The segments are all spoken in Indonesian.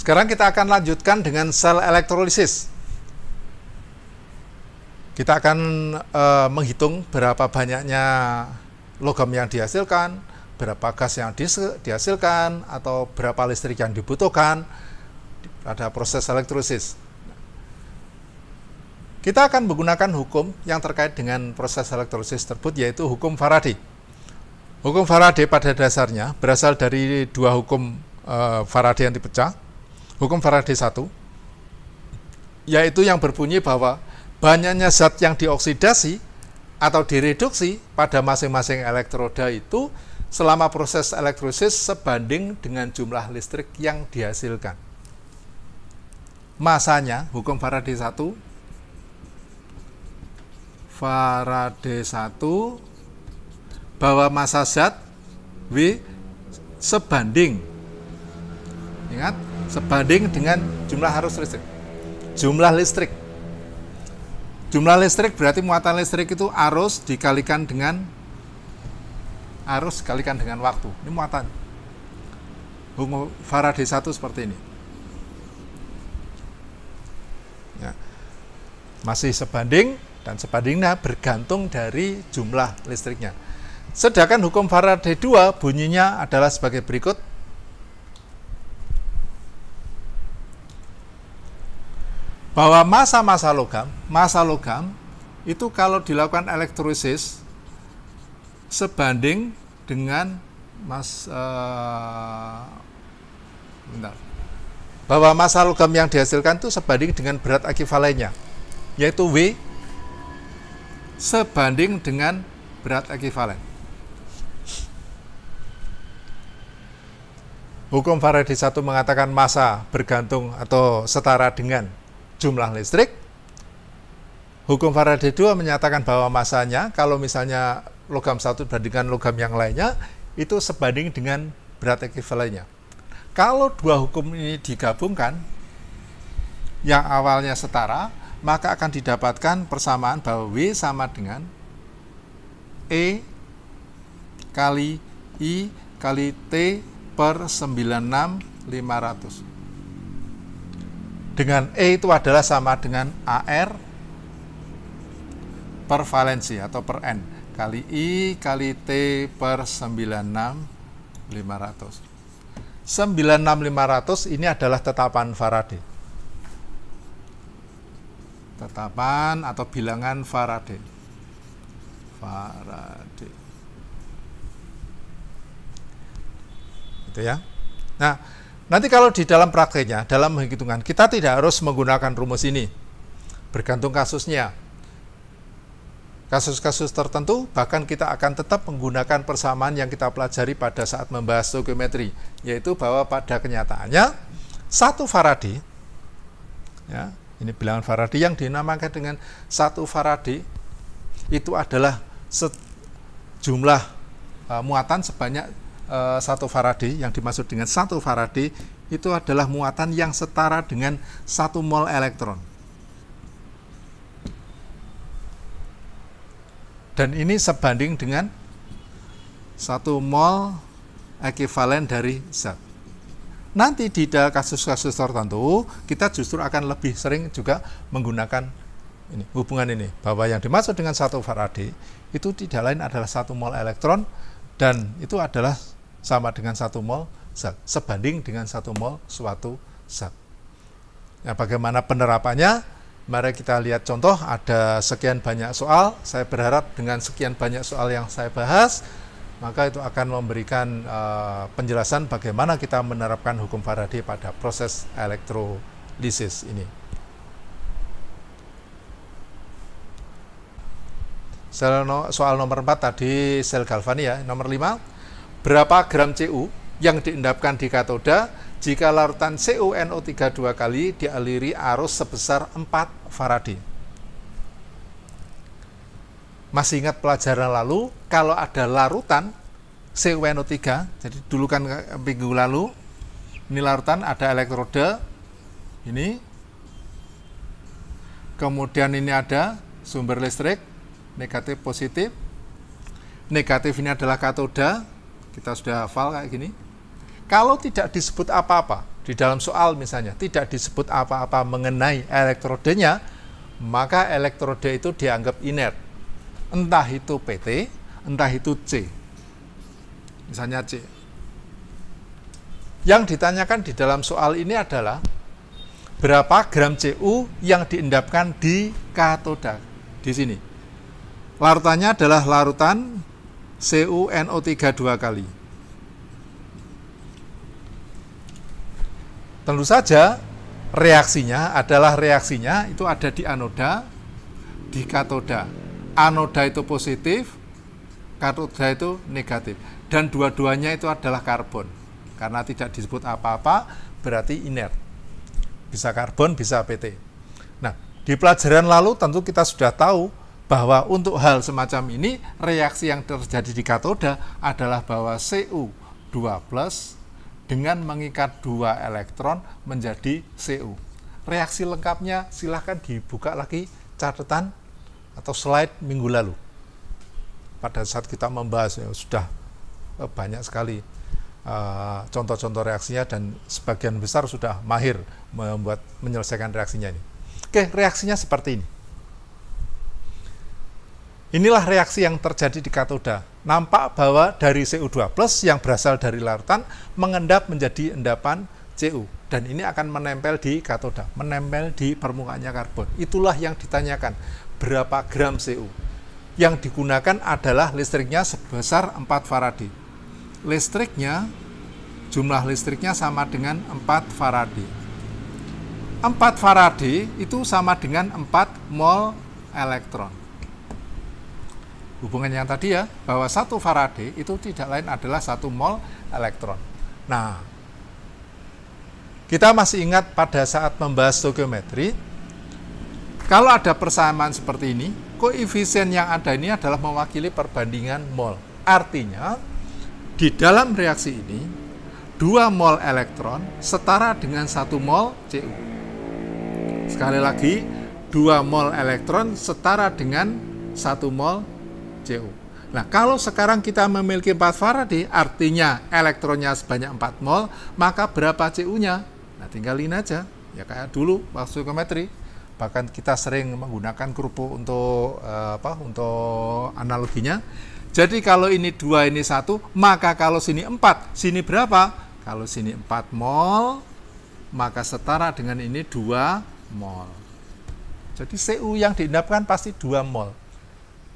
Sekarang kita akan lanjutkan dengan sel elektrolisis. Kita akan menghitung berapa banyaknya logam yang dihasilkan, berapa gas yang dihasilkan, atau berapa listrik yang dibutuhkan pada proses elektrolisis. Kita akan menggunakan hukum yang terkait dengan proses elektrolisis tersebut, yaitu hukum Faraday. Hukum Faraday pada dasarnya berasal dari dua hukum Faraday yang dipecah. Hukum Faraday 1, yaitu yang berbunyi bahwa banyaknya zat yang dioksidasi atau direduksi pada masing-masing elektroda itu selama proses elektrolisis sebanding dengan jumlah listrik yang dihasilkan. Masanya, hukum Faraday 1, bahwa massa zat W sebanding, ingat, sebanding dengan jumlah arus listrik. Jumlah listrik berarti muatan listrik itu arus dikalikan dengan waktu. Ini muatan. Hukum Faraday 1 seperti ini. Ya. Masih sebanding, dan sebandingnya bergantung dari jumlah listriknya. Sedangkan hukum Faraday 2 bunyinya adalah sebagai berikut. Bahwa massa logam itu kalau dilakukan elektrolisis sebanding dengan bahwa massa logam yang dihasilkan itu sebanding dengan berat ekivalennya, yaitu W sebanding dengan berat ekivalen. Hukum Faraday 1 mengatakan massa bergantung atau setara dengan jumlah listrik. Hukum Faraday 2 menyatakan bahwa massanya, kalau misalnya logam satu dibandingkan logam yang lainnya, itu sebanding dengan berat ekivalennya. Kalau dua hukum ini digabungkan, yang awalnya setara, maka akan didapatkan persamaan bahwa W sama dengan E kali I kali T per 96.500. Dengan E itu adalah sama dengan AR per valensi atau per N kali I kali T per 96.500. 96.500 ini adalah tetapan Faraday. Tetapan atau bilangan Faraday. Itu ya. Nah, nanti kalau di dalam prakteknya, dalam penghitungan, kita tidak harus menggunakan rumus ini. Bergantung kasusnya. Kasus-kasus tertentu, bahkan kita akan tetap menggunakan persamaan yang kita pelajari pada saat membahas stoichiometri, yaitu bahwa pada kenyataannya, satu Faraday, ya, ini bilangan Faraday yang dinamakan dengan satu Faraday, itu adalah jumlah muatan sebanyak satu Faraday. Yang dimaksud dengan satu Faraday itu adalah muatan yang setara dengan 1 mol elektron. Dan ini sebanding dengan 1 mol ekivalen dari zat. Nanti di dalam kasus-kasus tertentu kita justru akan lebih sering juga menggunakan ini, hubungan ini, bahwa yang dimaksud dengan 1 Faraday itu tidak lain adalah 1 mol elektron, dan itu adalah sama dengan 1 mol zat, sebanding dengan 1 mol suatu zat. Nah, bagaimana penerapannya? Mari kita lihat contoh. Ada sekian banyak soal. Saya berharap dengan sekian banyak soal yang saya bahas, maka itu akan memberikan penjelasan bagaimana kita menerapkan hukum Faraday pada proses elektrolisis ini. Soal nomor 4 tadi sel galvani ya. Nomor 5, berapa gram Cu yang diendapkan di katoda jika larutan CuNO3 2 kali dialiri arus sebesar 4 Faraday? Masih ingat pelajaran lalu, kalau ada larutan CuNO3, jadi dulu kan minggu lalu, ini larutan, ada elektroda, ini, kemudian ini ada sumber listrik, negatif positif, negatif ini adalah katoda, kita sudah hafal kayak gini. Kalau tidak disebut apa-apa, di dalam soal misalnya tidak disebut apa-apa mengenai elektrodenya, maka elektroda itu dianggap inert. Entah itu PT, entah itu C. Misalnya C. Yang ditanyakan di dalam soal ini adalah berapa gram Cu yang diendapkan di katoda. Di sini. Larutannya adalah larutan CuNO3 2 kali. Tentu saja reaksinya itu ada di anoda, di katoda. Anoda itu positif, katoda itu negatif. Dan dua-duanya itu adalah karbon. Karena tidak disebut apa-apa, berarti inert. Bisa karbon, bisa PT. Nah, di pelajaran lalu tentu kita sudah tahu bahwa untuk hal semacam ini, reaksi yang terjadi di katoda adalah bahwa Cu2+ dengan mengikat 2 elektron menjadi Cu. Reaksi lengkapnya silahkan dibuka lagi catatan atau slide minggu lalu. Pada saat kita membahas sudah banyak sekali contoh-contoh reaksinya dan sebagian besar sudah mahir menyelesaikan reaksinya ini. Oke, reaksinya seperti ini. Inilah reaksi yang terjadi di katoda. Nampak bahwa dari Cu2+ yang berasal dari larutan mengendap menjadi endapan Cu. Dan ini akan menempel di katoda, menempel di permukaannya karbon. Itulah yang ditanyakan, berapa gram Cu. Yang digunakan adalah listriknya sebesar 4 Faraday. Jumlah listriknya sama dengan 4 Faraday. 4 Faraday itu sama dengan 4 mol elektron. Hubungan yang tadi ya, bahwa 1 Faraday itu tidak lain adalah 1 mol elektron. Nah, kita masih ingat pada saat membahas stoikiometri, kalau ada persamaan seperti ini, koefisien yang ada ini adalah mewakili perbandingan mol. Artinya, di dalam reaksi ini, 2 mol elektron setara dengan 1 mol Cu. Sekali lagi, 2 mol elektron setara dengan 1 mol Cu. Nah, kalau sekarang kita memiliki 4 Faraday, artinya elektronnya sebanyak 4 mol, maka berapa Cu-nya? Nah, tinggalin aja. Ya kayak dulu waktu stoikiometri. Bahkan kita sering menggunakan kerupuk untuk untuk analoginya. Jadi kalau ini 2, ini 1, maka kalau sini 4, sini berapa? Kalau sini 4 mol, maka setara dengan ini 2 mol. Jadi Cu yang diendapkan pasti 2 mol.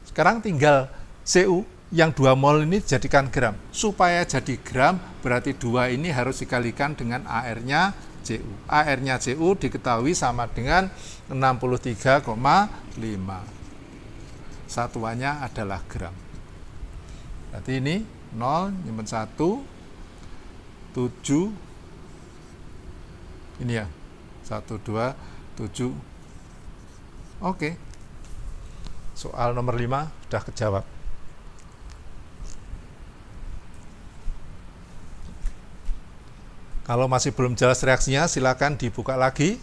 Sekarang tinggal Cu yang 2 mol ini dijadikan gram. Supaya jadi gram, berarti 2 ini harus dikalikan dengan AR-nya Cu. AR-nya Cu diketahui sama dengan 63,5. Satuannya adalah gram. Berarti ini 0, nyimpen 1, 7, ini ya, 1, 2, 7. Oke. Soal nomor 5 sudah kejawab. Kalau masih belum jelas reaksinya, silakan dibuka lagi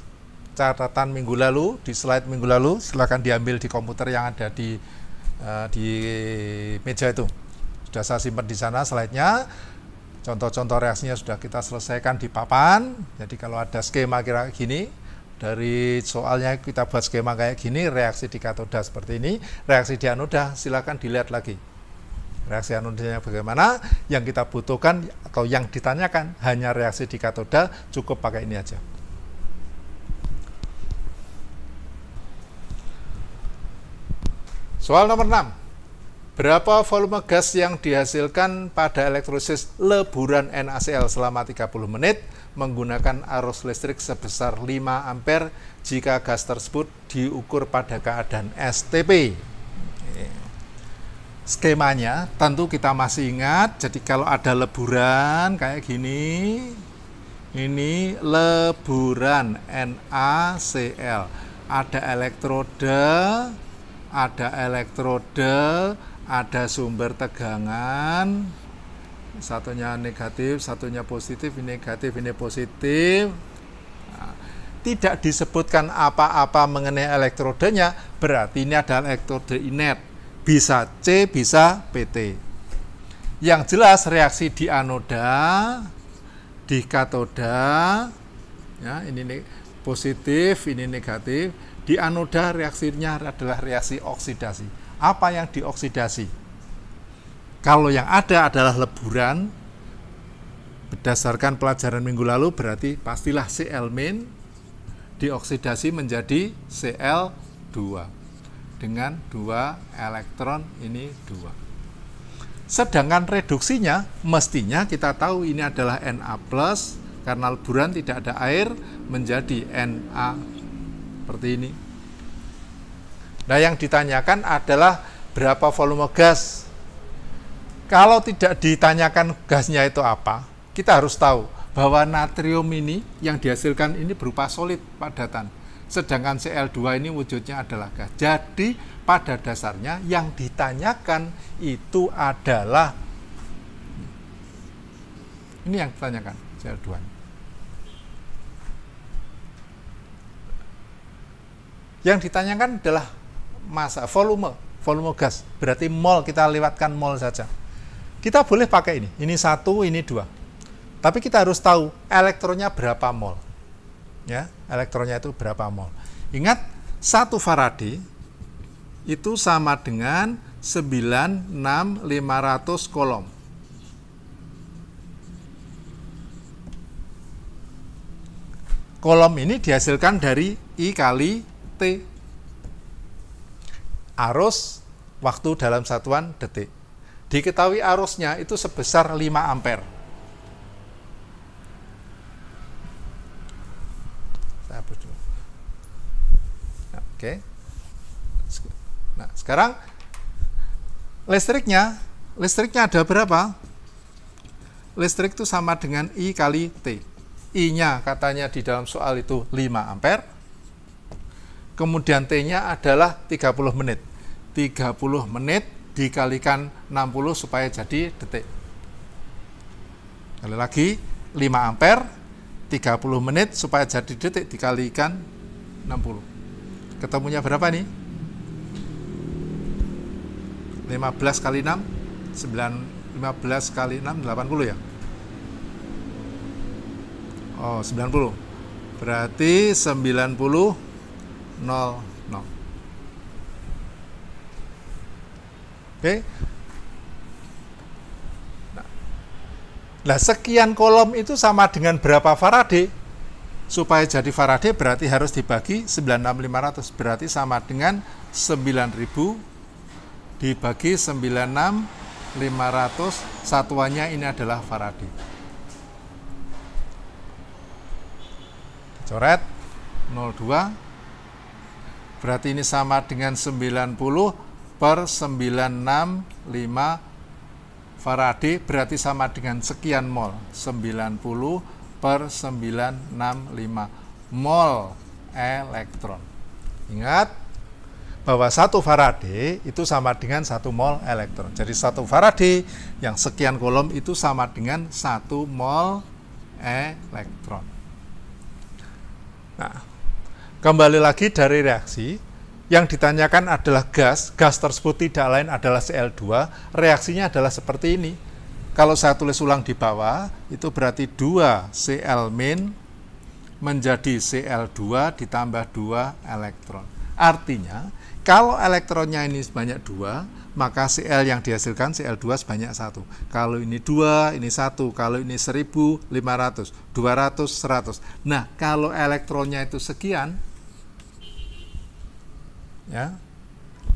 catatan minggu lalu, di slide minggu lalu, silakan diambil di komputer yang ada di meja itu. Sudah saya simpan di sana slide-nya. Contoh-contoh reaksinya sudah kita selesaikan di papan. Jadi kalau ada skema kira gini, dari soalnya kita buat skema kayak gini, reaksi di katoda seperti ini, reaksi di anoda silakan dilihat lagi. Reaksi anodanya bagaimana, yang kita butuhkan atau yang ditanyakan hanya reaksi di katoda, cukup pakai ini aja. Soal nomor 6. Berapa volume gas yang dihasilkan pada elektrolisis leburan NaCl selama 30 menit menggunakan arus listrik sebesar 5 ampere jika gas tersebut diukur pada keadaan STP. Skemanya tentu kita masih ingat, jadi kalau ada leburan kayak gini, ini leburan NaCl, ada elektroda, ada sumber tegangan, satunya negatif, satunya positif, ini negatif, ini positif. Nah, tidak disebutkan apa-apa mengenai elektrodanya, berarti ini adalah elektroda inert. Bisa C, bisa PT. Yang jelas reaksi di anoda Di katoda, ya, ini positif, ini negatif. Di anoda reaksinya adalah reaksi oksidasi. Apa yang dioksidasi? Kalau yang ada adalah leburan, berdasarkan pelajaran minggu lalu berarti pastilah Cl- dioksidasi menjadi Cl2 dengan 2 elektron, ini 2. Sedangkan reduksinya mestinya kita tahu ini adalah Na+, karena leburan tidak ada air, menjadi Na seperti ini. Nah, yang ditanyakan adalah berapa volume gas. Kalau tidak ditanyakan gasnya itu apa, kita harus tahu bahwa natrium ini yang dihasilkan ini berupa solid padatan. Sedangkan Cl2 ini wujudnya adalah gas. Jadi pada dasarnya yang ditanyakan itu adalah ini yang ditanyakan, Cl2. Yang ditanyakan adalah massa, volume gas. Berarti mol, kita lewatkan mol saja. Kita boleh pakai ini 1, ini 2. Tapi kita harus tahu elektronnya berapa mol. Ya, elektronnya itu berapa mol. Ingat, 1 Faraday itu sama dengan 96500 kolom. Kolom ini dihasilkan dari I kali T. Arus waktu dalam satuan detik. Diketahui arusnya itu sebesar 5 ampere. Saya hapus dulu. Nah, oke. Nah, sekarang listriknya ada berapa? Listrik itu sama dengan I kali T. I-nya katanya di dalam soal itu 5 ampere. Kemudian T-nya adalah 30 menit. 30 menit dikalikan 60 supaya jadi detik. Kali lagi, 5 ampere, 30 menit supaya jadi detik dikalikan 60. Ketemunya berapa nih? 15 kali 6, 15 kali 6, 80 ya? Oh, 90. Berarti 90 0, 0. Oke. Nah, sekian kolom itu sama dengan berapa Faraday? Supaya jadi Faraday berarti harus dibagi 96500. Berarti sama dengan 9000 dibagi 96500. Satuannya ini adalah Faraday. Coret 02. Berarti ini sama dengan 90 per 965 Faraday, berarti sama dengan sekian mol. 90 per 965 mol elektron. Ingat bahwa 1 Faraday itu sama dengan 1 mol elektron. Jadi 1 Faraday yang sekian kolom itu sama dengan 1 mol elektron. Nah, kembali lagi dari reaksi, yang ditanyakan adalah gas. Gas tersebut tidak lain adalah Cl2. Reaksinya adalah seperti ini. Kalau saya tulis ulang di bawah, itu berarti 2 Cl- menjadi Cl2 ditambah 2 elektron. Artinya, kalau elektronnya ini sebanyak 2, maka Cl yang dihasilkan Cl2 sebanyak 1. Kalau ini 2, ini 1. Kalau ini 1500, 200, 100. Nah, kalau elektronnya itu sekian, ya,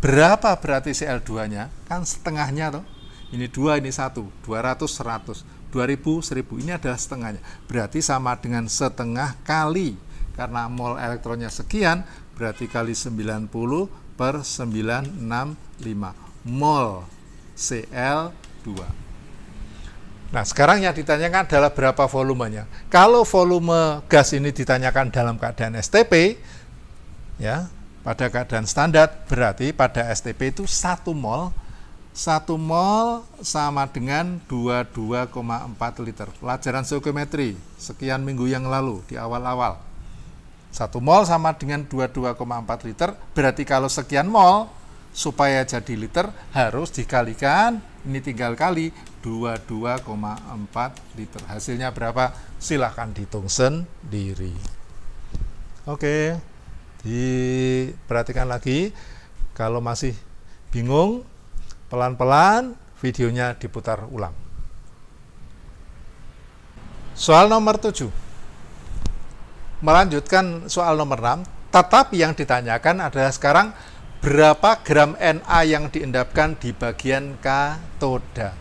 berapa berarti Cl2-nya? Kan setengahnya toh. Ini 2, ini 1. 200, 100. 2000, 1000. Ini adalah setengahnya. Berarti sama dengan setengah kali. Karena mol elektronnya sekian, berarti kali 90 per 965. Mol Cl2. Nah, sekarang yang ditanyakan adalah berapa volumenya. Kalau volume gas ini ditanyakan dalam keadaan STP, ya, pada keadaan standar, berarti pada STP itu 1 mol. 1 mol sama dengan 22,4 liter. Pelajaran stoikiometri sekian minggu yang lalu di awal-awal. 1 mol sama dengan 22,4 liter. Berarti kalau sekian mol, supaya jadi liter harus dikalikan ini tinggal kali 22,4 liter. Hasilnya berapa? Silahkan dihitung sendiri. Oke, diperhatikan lagi. Kalau masih bingung, pelan-pelan videonya diputar ulang. Soal nomor 7. Melanjutkan soal nomor 6, tetapi yang ditanyakan adalah sekarang berapa gram Na yang diendapkan di bagian katoda.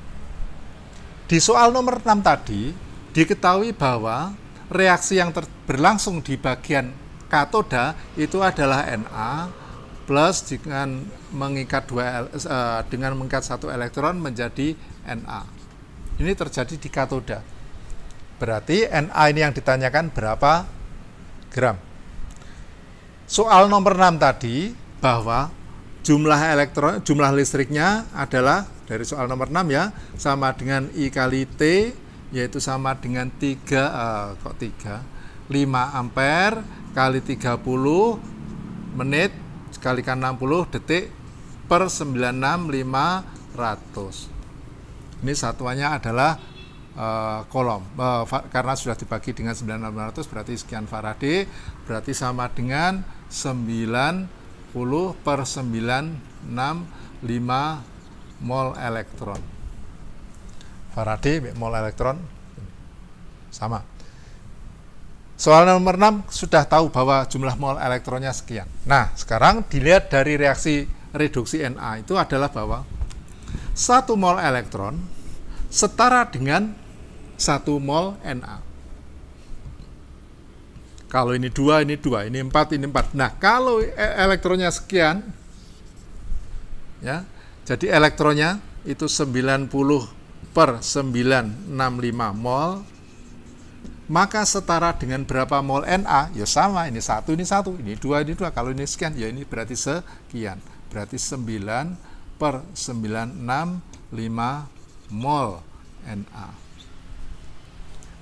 Di soal nomor 6 tadi, diketahui bahwa reaksi yang berlangsung di bagian katoda itu adalah Na plus dengan mengikat satu elektron menjadi Na. Ini terjadi di katoda. Berarti Na ini yang ditanyakan berapa gram. Soal nomor 6 tadi bahwa jumlah listriknya adalah dari soal nomor 6 ya, sama dengan I kali T, yaitu sama dengan 5 ampere kali 30 menit dikalikan 60 detik per 96500. Ini satuannya adalah kolom, karena sudah dibagi dengan 96500 berarti sekian Faraday, berarti sama dengan 90 per 965 mol elektron. Faraday mol elektron sama. Soal nomor 6 sudah tahu bahwa jumlah mol elektronnya sekian. Nah, sekarang dilihat dari reaksi reduksi Na itu adalah bahwa 1 mol elektron setara dengan 1 mol Na. Kalau ini 2, ini 2, ini 4, ini 4. Nah, kalau elektronnya sekian, ya, jadi elektronnya itu 90 per 965 mol, maka setara dengan berapa mol Na? Ya sama, ini 1, ini 1, ini 2, ini 2. Kalau ini sekian, ya ini berarti sekian. Berarti 9 per 965 mol Na.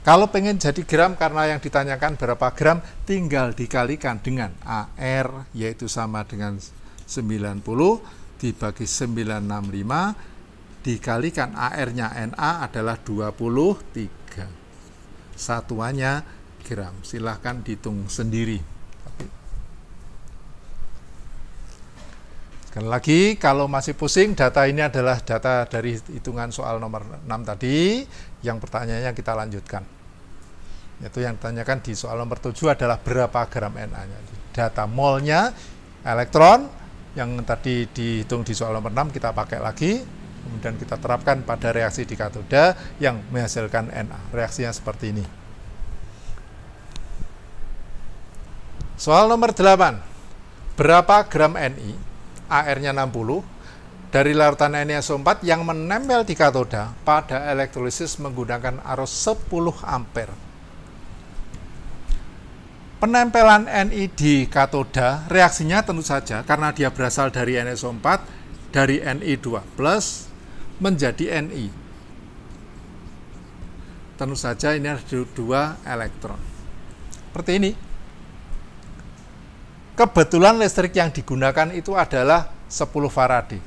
Kalau pengen jadi gram, karena yang ditanyakan berapa gram, tinggal dikalikan dengan AR, yaitu sama dengan 90 dibagi 965, dikalikan AR-nya Na adalah 23. Satuannya gram. Silahkan dihitung sendiri. Sekali lagi, kalau masih pusing, data ini adalah data dari hitungan soal nomor 6 tadi. Yang pertanyaannya kita lanjutkan. Itu yang ditanyakan di soal nomor 7 adalah berapa gram Na-nya. Data molnya elektron yang tadi dihitung di soal nomor 6 kita pakai lagi, kemudian kita terapkan pada reaksi di katoda yang menghasilkan Na. Reaksinya seperti ini. Soal nomor 8. Berapa gram Ni? AR-nya 60 dari larutan NiSO4 yang menempel di katoda pada elektrolisis menggunakan arus 10 ampere. Penempelan Ni di katoda, reaksinya tentu saja karena dia berasal dari NiSO4, dari Ni2 plus menjadi Ni. Tentu saja ini ada 2 elektron. Seperti ini. Kebetulan listrik yang digunakan itu adalah 10 Faraday.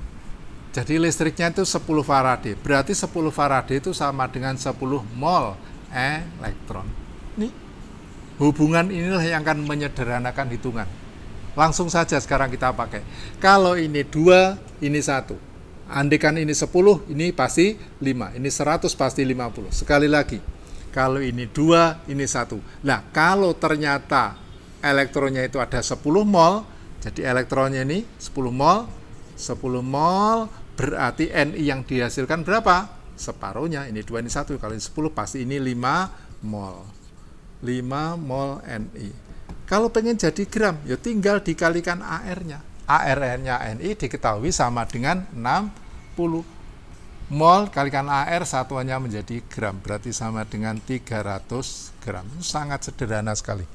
Jadi listriknya itu 10 Faraday. Berarti 10 Faraday itu sama dengan 10 mol elektron. Ini hubungan inilah yang akan menyederhanakan hitungan. Langsung saja sekarang kita pakai. Kalau ini 2, ini 1. Andaikan ini 10, ini pasti 5. Ini 100 pasti 50. Sekali lagi. Kalau ini 2, ini 1. Nah, kalau ternyata elektronnya itu ada 10 mol, jadi elektronnya ini 10 mol. 10 mol berarti Ni yang dihasilkan berapa? Separuhnya. Ini 2, ini 1. Kalau ini 10 pasti ini 5 mol. 5 mol Ni. Kalau pengen jadi gram, ya tinggal dikalikan AR-nya. AR-nya Ni diketahui sama dengan 60. Mol kalikan AR satuannya menjadi gram, berarti sama dengan 300 gram. Sangat sederhana sekali.